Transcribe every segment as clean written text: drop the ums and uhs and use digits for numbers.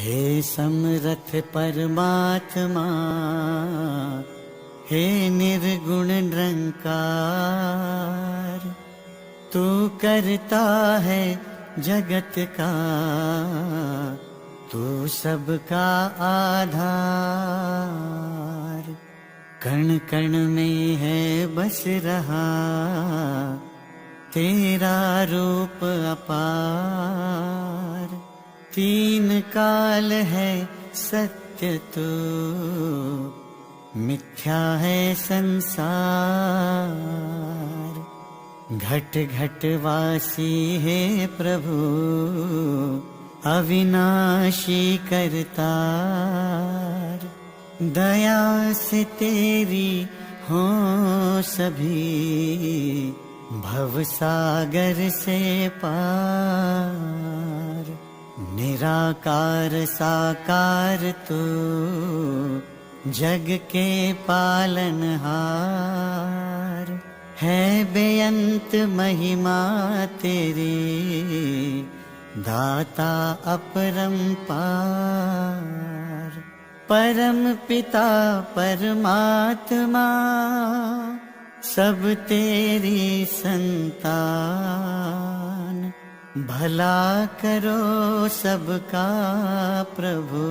हे समरथ परमात्मा, हे निर्गुण निरंकार, तू करता है जगत का, तू सबका आधार। कण कण में है बस रहा तेरा रूप अपार। तीन काल है सत्य तू, मिथ्या है संसार। घट घट वासी है प्रभु, अविनाशी करतार। दया से तेरी हो सभी, भवसागर से पार। निराकार साकार तू, जग के पालनहार। है बेअंत महिमा तेरी, दाता अपरंपार। परम पिता परमात्मा, सब तेरी संतान। भला करो सबका प्रभु,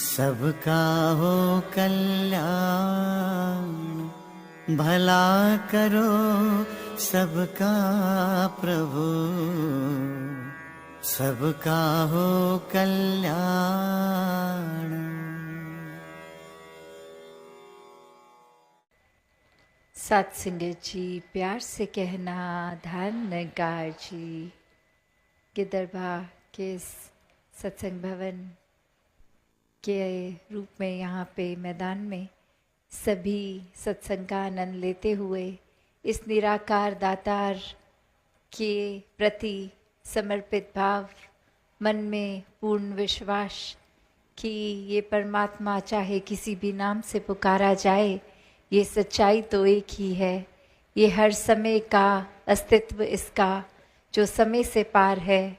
सबका हो कल्याण। भला करो सबका प्रभु, सबका हो कल्याण। साथ संगत जी, प्यार से कहना धान नगार जी। गिदरबा के सत्संग भवन के रूप में यहाँ पे मैदान में सभी सत्संग का आनंद लेते हुए इस निराकार दातार के प्रति समर्पित भाव, मन में पूर्ण विश्वास कि ये परमात्मा चाहे किसी भी नाम से पुकारा जाए, ये सच्चाई तो एक ही है। ये हर समय का अस्तित्व इसका जो समय से पार है,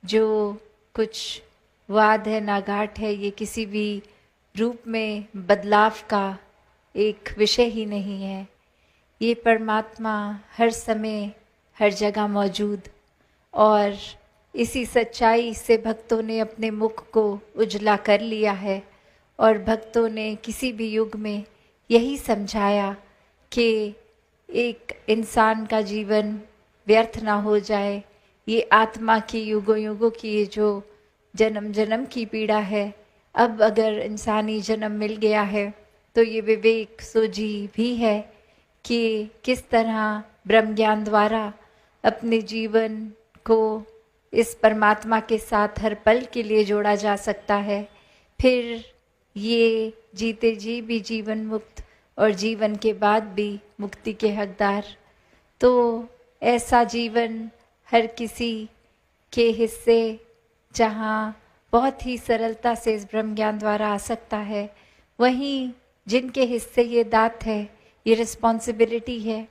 जो कुछ वाद है नागाट है, ये किसी भी रूप में बदलाव का एक विषय ही नहीं है। ये परमात्मा हर समय हर जगह मौजूद, और इसी सच्चाई से भक्तों ने अपने मुख को उजला कर लिया है। और भक्तों ने किसी भी युग में यही समझाया कि एक इंसान का जीवन व्यर्थ ना हो जाए। ये आत्मा की युगों युगों की ये जो जन्म जन्म की पीड़ा है, अब अगर इंसानी जन्म मिल गया है तो ये विवेक सोझी भी है कि किस तरह ब्रह्म ज्ञान द्वारा अपने जीवन को इस परमात्मा के साथ हर पल के लिए जोड़ा जा सकता है। फिर ये जीते जी भी जीवन मुक्त और जीवन के बाद भी मुक्ति के हकदार। तो ऐसा जीवन हर किसी के हिस्से जहाँ बहुत ही सरलता से इस ब्रह्म ज्ञान द्वारा आ सकता है, वहीं जिनके हिस्से ये दात है, ये रिस्पॉन्सिबिलिटी है,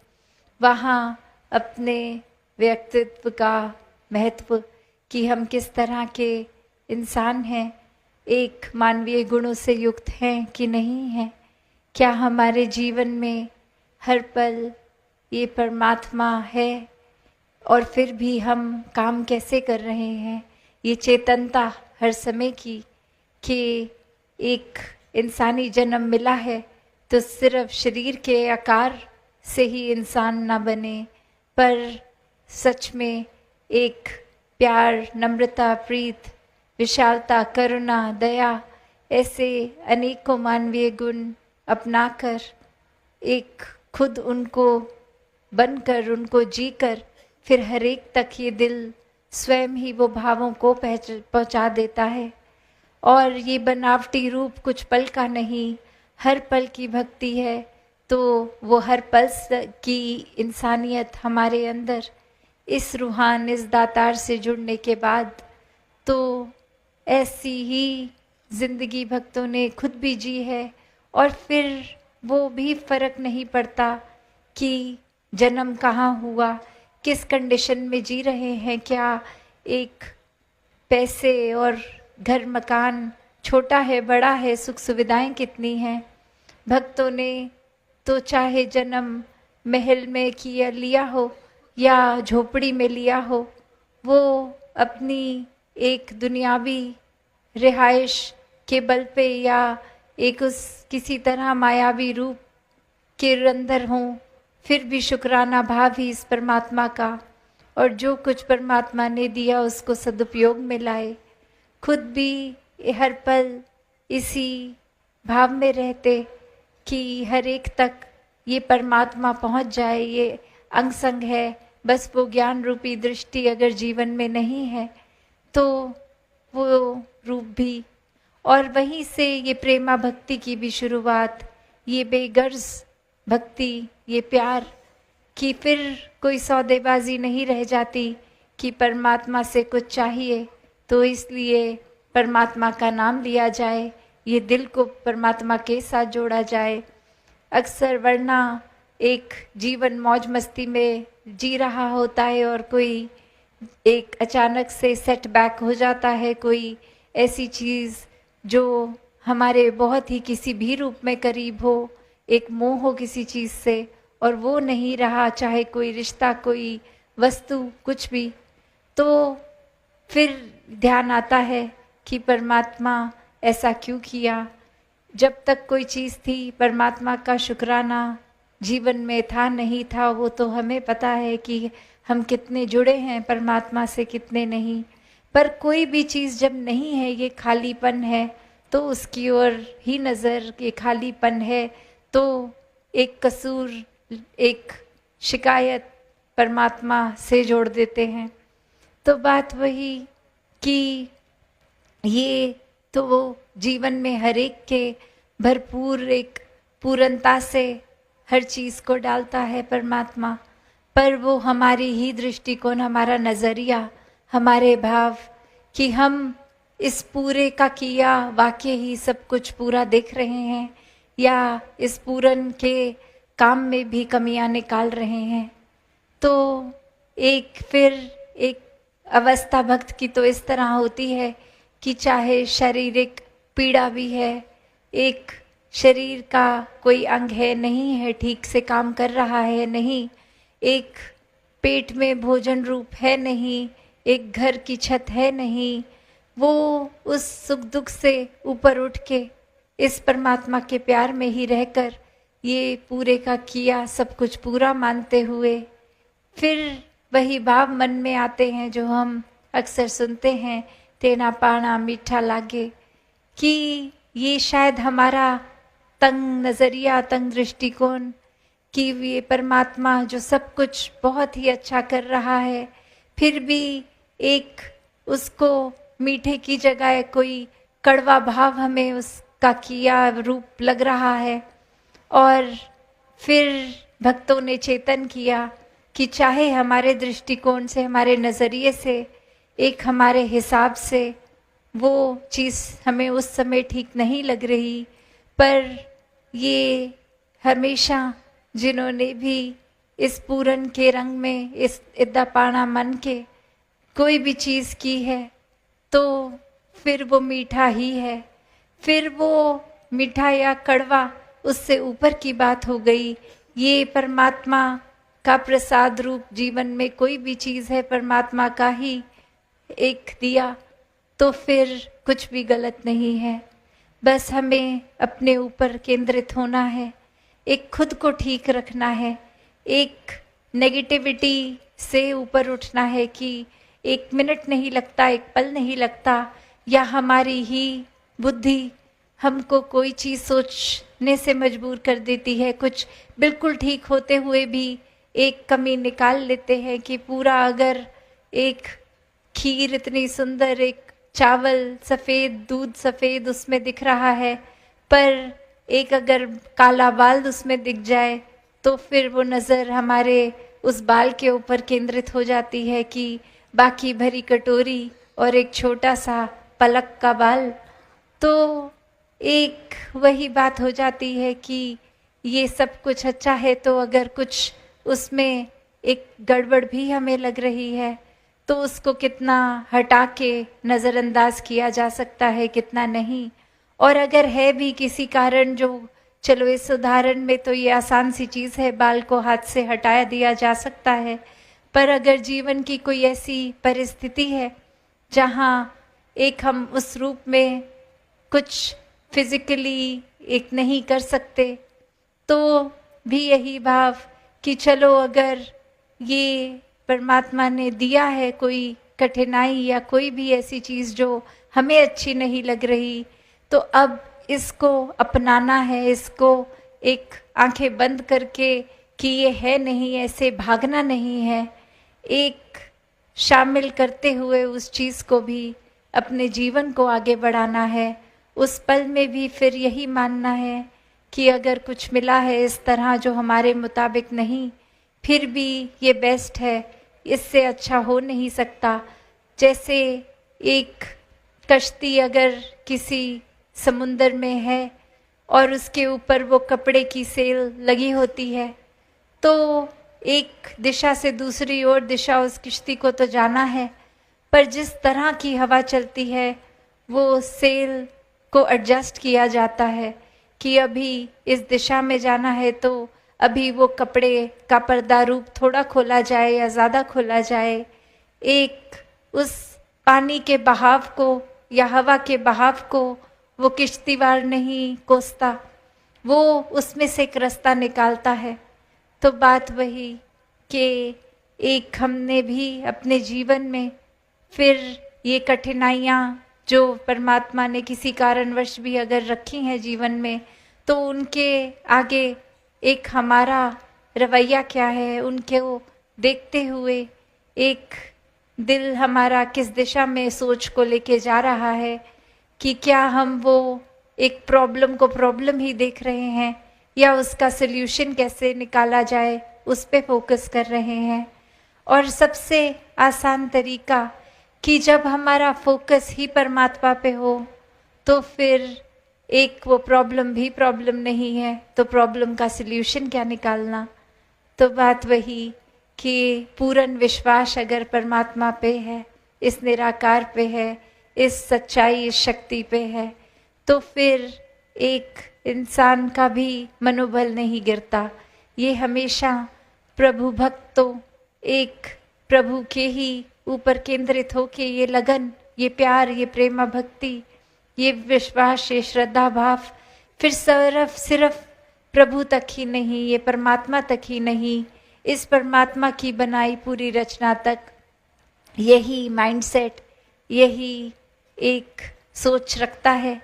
वहाँ अपने व्यक्तित्व का महत्व कि हम किस तरह के इंसान हैं, एक मानवीय गुणों से युक्त हैं कि नहीं हैं, क्या हमारे जीवन में हर पल ये परमात्मा है, और फिर भी हम काम कैसे कर रहे हैं। ये चेतनता हर समय की कि एक इंसानी जन्म मिला है तो सिर्फ शरीर के आकार से ही इंसान ना बने, पर सच में एक प्यार, नम्रता, प्रीत, विशालता, करुणा, दया, ऐसे अनेकों मानवीय गुण अपनाकर एक खुद उनको बनकर, उनको जीकर, फिर हर एक तक ये दिल स्वयं ही वो भावों को पहुंचा देता है। और ये बनावटी रूप कुछ पल का नहीं, हर पल की भक्ति है। तो वो हर पल की इंसानियत हमारे अंदर इस रूहान, इस दातार से जुड़ने के बाद तो ऐसी ही जिंदगी भक्तों ने खुद भी जी है। और फिर वो भी फर्क नहीं पड़ता कि जन्म कहाँ हुआ, किस कंडीशन में जी रहे हैं, क्या एक पैसे और घर मकान छोटा है बड़ा है, सुख सुविधाएं कितनी हैं। भक्तों ने तो चाहे जन्म महल में किया लिया हो या झोपड़ी में लिया हो, वो अपनी एक दुनियावी रिहाइश के बल पे या एक उस किसी तरह मायावी रूप के अंदर हों, फिर भी शुक्राना भाव ही इस परमात्मा का, और जो कुछ परमात्मा ने दिया उसको सदुपयोग में लाए। खुद भी हर पल इसी भाव में रहते कि हर एक तक ये परमात्मा पहुंच जाए, ये अंग संग है। बस वो ज्ञान रूपी दृष्टि अगर जीवन में नहीं है तो वो रूप भी, और वहीं से ये प्रेमा भक्ति की भी शुरुआत, ये बेगर्ज भक्ति, ये प्यार कि फिर कोई सौदेबाजी नहीं रह जाती कि परमात्मा से कुछ चाहिए तो इसलिए परमात्मा का नाम लिया जाए, ये दिल को परमात्मा के साथ जोड़ा जाए। अक्सर वरना एक जीवन मौज मस्ती में जी रहा होता है और कोई एक अचानक से सेटबैक हो जाता है, कोई ऐसी चीज़ जो हमारे बहुत ही किसी भी रूप में करीब हो, एक मोह हो किसी चीज़ से और वो नहीं रहा, चाहे कोई रिश्ता कोई वस्तु कुछ भी, तो फिर ध्यान आता है कि परमात्मा ऐसा क्यों किया। जब तक कोई चीज़ थी परमात्मा का शुक्राना जीवन में था नहीं था, वो तो हमें पता है कि हम कितने जुड़े हैं परमात्मा से कितने नहीं। पर कोई भी चीज़ जब नहीं है, ये खालीपन है, तो उसकी ओर ही नज़र, ये खालीपन है तो एक कसूर, एक शिकायत परमात्मा से जोड़ देते हैं। तो बात वही कि ये तो वो जीवन में हर एक के भरपूर एक पूर्णता से हर चीज़ को डालता है परमात्मा, पर वो हमारी ही दृष्टिकोण, हमारा नज़रिया, हमारे भाव कि हम इस पूरे का किया वाकई ही सब कुछ पूरा देख रहे हैं या इस पूरन के काम में भी कमियां निकाल रहे हैं। तो एक फिर एक अवस्था भक्त की तो इस तरह होती है कि चाहे शारीरिक पीड़ा भी है, एक शरीर का कोई अंग है नहीं है ठीक से काम कर रहा है नहीं, एक पेट में भोजन रूप है नहीं, एक घर की छत है नहीं, वो उस सुख दुख से ऊपर उठ के इस परमात्मा के प्यार में ही रहकर ये पूरे का किया सब कुछ पूरा मानते हुए फिर वही भाव मन में आते हैं जो हम अक्सर सुनते हैं, तेना पाना मीठा लागे, कि ये शायद हमारा तंग नज़रिया, तंग दृष्टिकोण कि ये परमात्मा जो सब कुछ बहुत ही अच्छा कर रहा है, फिर भी एक उसको मीठे की जगह कोई कड़वा भाव हमें उसका किया रूप लग रहा है। और फिर भक्तों ने चेतन किया कि चाहे हमारे दृष्टिकोण से, हमारे नज़रिए से, एक हमारे हिसाब से वो चीज़ हमें उस समय ठीक नहीं लग रही, पर ये हमेशा जिन्होंने भी इस पूरन के रंग में, इस इद्दा पाना मन के कोई भी चीज़ की है तो फिर वो मीठा ही है। फिर वो मीठा या कड़वा उससे ऊपर की बात हो गई। ये परमात्मा का प्रसाद रूप जीवन में कोई भी चीज़ है परमात्मा का ही एक दिया, तो फिर कुछ भी गलत नहीं है। बस हमें अपने ऊपर केंद्रित होना है, एक खुद को ठीक रखना है, एक नेगेटिविटी से ऊपर उठना है कि एक मिनट नहीं लगता, एक पल नहीं लगता, या हमारी ही बुद्धि हमको कोई चीज़ सोचने से मजबूर कर देती है। कुछ बिल्कुल ठीक होते हुए भी एक कमी निकाल लेते हैं कि पूरा अगर एक खीर इतनी सुंदर, एक चावल सफ़ेद, दूध सफ़ेद उसमें दिख रहा है, पर एक अगर काला बाल उसमें दिख जाए तो फिर वो नज़र हमारे उस बाल के ऊपर केंद्रित हो जाती है कि बाकी भरी कटोरी और एक छोटा सा पलक का बाल। तो एक वही बात हो जाती है कि ये सब कुछ अच्छा है, तो अगर कुछ उसमें एक गड़बड़ भी हमें लग रही है तो उसको कितना हटा के नज़रअंदाज किया जा सकता है, कितना नहीं। और अगर है भी किसी कारण जो, चलो इस उदाहरण में तो ये आसान सी चीज़ है, बाल को हाथ से हटाया दिया जा सकता है, पर अगर जीवन की कोई ऐसी परिस्थिति है जहाँ एक हम उस रूप में कुछ फिजिकली एक नहीं कर सकते, तो भी यही भाव कि चलो अगर ये परमात्मा ने दिया है कोई कठिनाई या कोई भी ऐसी चीज़ जो हमें अच्छी नहीं लग रही, तो अब इसको अपनाना है, इसको एक आंखें बंद करके कि ये है नहीं, ऐसे भागना नहीं है, एक शामिल करते हुए उस चीज़ को भी अपने जीवन को आगे बढ़ाना है। उस पल में भी फिर यही मानना है कि अगर कुछ मिला है इस तरह जो हमारे मुताबिक नहीं, फिर भी ये बेस्ट है, इससे अच्छा हो नहीं सकता। जैसे एक कश्ती अगर किसी समुंदर में है और उसके ऊपर वो कपड़े की सेल लगी होती है, तो एक दिशा से दूसरी ओर दिशा उस किश्ती को तो जाना है, पर जिस तरह की हवा चलती है वो सेल को एडजस्ट किया जाता है कि अभी इस दिशा में जाना है तो अभी वो कपड़े का पर्दा रूप थोड़ा खोला जाए या ज़्यादा खोला जाए। एक उस पानी के बहाव को या हवा के बहाव को वो किश्तीवार नहीं कोसता, वो उसमें से एक रास्ता निकालता है। तो बात वही कि एक हमने भी अपने जीवन में फिर ये कठिनाइयाँ जो परमात्मा ने किसी कारणवश भी अगर रखी हैं जीवन में, तो उनके आगे एक हमारा रवैया क्या है, उनको देखते हुए एक दिल हमारा किस दिशा में सोच को लेके जा रहा है, कि क्या हम वो एक प्रॉब्लम को प्रॉब्लम ही देख रहे हैं या उसका सल्यूशन कैसे निकाला जाए उस पे फोकस कर रहे हैं। और सबसे आसान तरीका कि जब हमारा फोकस ही परमात्मा पे हो तो फिर एक वो प्रॉब्लम भी प्रॉब्लम नहीं है, तो प्रॉब्लम का सल्यूशन क्या निकालना। तो बात वही कि पूर्ण विश्वास अगर परमात्मा पे है, इस निराकार पे है, इस सच्चाई, इस शक्ति पे है, तो फिर एक इंसान का भी मनोबल नहीं गिरता। ये हमेशा प्रभु भक्त तो एक प्रभु के ही ऊपर केंद्रित होके ये लगन, ये प्यार, ये प्रेमा भक्ति, ये विश्वास, ये श्रद्धा भाव फिर सिर्फ प्रभु तक ही नहीं, ये परमात्मा तक ही नहीं, इस परमात्मा की बनाई पूरी रचना तक यही माइंडसेट, यही एक सोच रखता है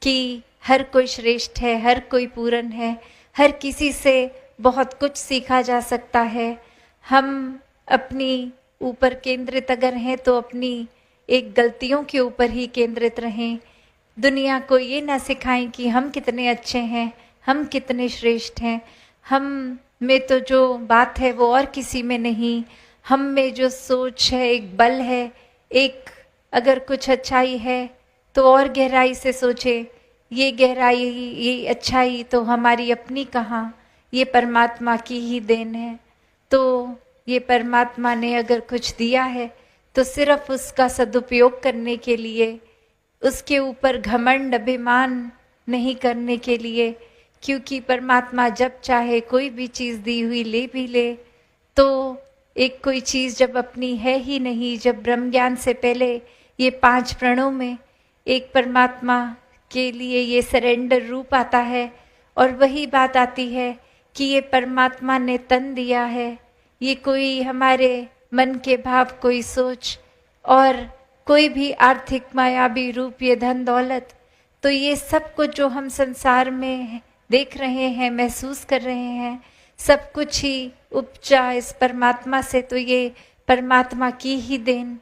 कि हर कोई श्रेष्ठ है, हर कोई पूर्ण है, हर किसी से बहुत कुछ सीखा जा सकता है। हम अपनी ऊपर केंद्रित अगर हैं तो अपनी एक गलतियों के ऊपर ही केंद्रित रहें। दुनिया को ये ना सिखाएं कि हम कितने अच्छे हैं, हम कितने श्रेष्ठ हैं। हम में तो जो बात है वो और किसी में नहीं, हम में जो सोच है, एक बल है, एक अगर कुछ अच्छाई है तो और गहराई से सोचे। ये गहराई, ये अच्छाई तो हमारी अपनी कहाँ, ये परमात्मा की ही देन है। तो ये परमात्मा ने अगर कुछ दिया है तो सिर्फ उसका सदुपयोग करने के लिए, उसके ऊपर घमंड अभिमान नहीं करने के लिए, क्योंकि परमात्मा जब चाहे कोई भी चीज़ दी हुई ले भी ले। तो एक कोई चीज़ जब अपनी है ही नहीं, जब ब्रह्म ज्ञान से पहले ये 5 प्रणों में एक परमात्मा के लिए ये सरेंडर रूप आता है, और वही बात आती है कि ये परमात्मा ने तन दिया है, ये कोई हमारे मन के भाव, कोई सोच और कोई भी आर्थिक मायावी रूप, ये धन दौलत, तो ये सब कुछ जो हम संसार में देख रहे हैं, महसूस कर रहे हैं, सब कुछ ही उपजा इस परमात्मा से। तो ये परमात्मा की ही देन।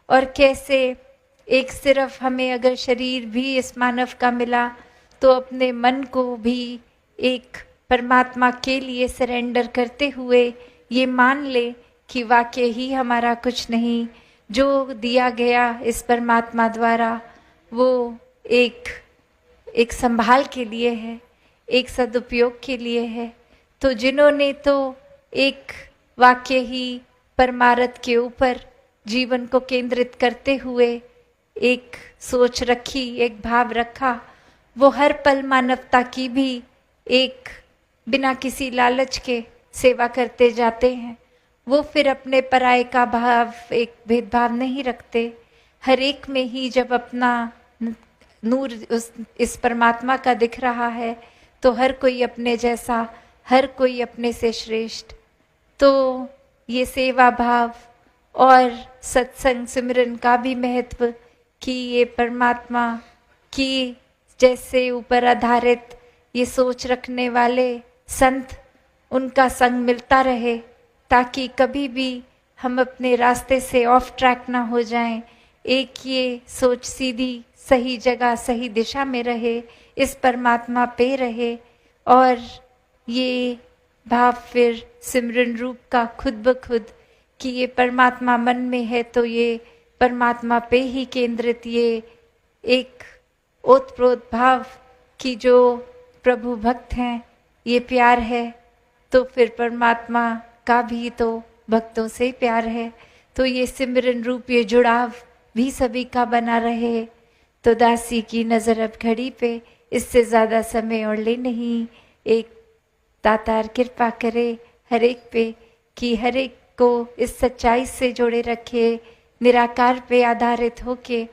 और कैसे एक सिर्फ हमें अगर शरीर भी इस मानव का मिला तो अपने मन को भी एक परमात्मा के लिए सरेंडर करते हुए ये मान ले कि वाकई ही हमारा कुछ नहीं, जो दिया गया इस परमात्मा द्वारा वो एक संभाल के लिए है, एक सदुपयोग के लिए है। तो जिन्होंने तो एक वाकई ही परमार्थ के ऊपर जीवन को केंद्रित करते हुए एक सोच रखी, एक भाव रखा, वो हर पल मानवता की भी एक बिना किसी लालच के सेवा करते जाते हैं। वो फिर अपने पराये का भाव, एक भेदभाव नहीं रखते। हर एक में ही जब अपना नूर इस परमात्मा का दिख रहा है तो हर कोई अपने जैसा, हर कोई अपने से श्रेष्ठ। तो ये सेवा भाव और सत्संग सिमरन का भी महत्व कि ये परमात्मा की जैसे ऊपर आधारित ये सोच रखने वाले संत, उनका संग मिलता रहे ताकि कभी भी हम अपने रास्ते से ऑफ ट्रैक ना हो जाएं। एक ये सोच सीधी सही जगह सही दिशा में रहे, इस परमात्मा पे रहे और ये भाव फिर सिमरन रूप का खुद ब खुद कि ये परमात्मा मन में है तो ये परमात्मा पे ही केंद्रित ये एक ओतप्रोत भाव कि जो प्रभु भक्त हैं ये प्यार है, तो फिर परमात्मा का भी तो भक्तों से प्यार है। तो ये सिमरन रूप ये जुड़ाव भी सभी का बना रहे। तो दासी की नज़र अब घड़ी पे, इससे ज़्यादा समय और ले नहीं। एक दातार कृपा करे हर एक पे कि हर एक को इस सच्चाई से जोड़े रखे, निराकार पे आधारित होके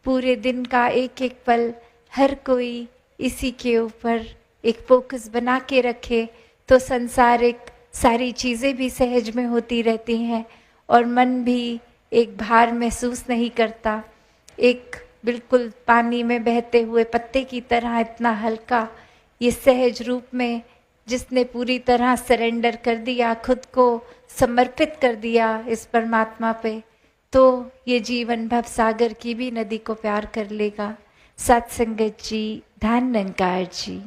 पूरे दिन का एक एक पल हर कोई इसी के ऊपर एक फोकस बना के रखे, तो संसारिक सारी चीज़ें भी सहज में होती रहती हैं और मन भी एक भार महसूस नहीं करता। एक बिल्कुल पानी में बहते हुए पत्ते की तरह इतना हल्का, ये सहज रूप में जिसने पूरी तरह सरेंडर कर दिया, खुद को समर्पित कर दिया इस परमात्मा पे, तो ये जीवन भव सागर की भी नदी को प्यार कर लेगा। सत्संगत जी, धन निरंकार जी।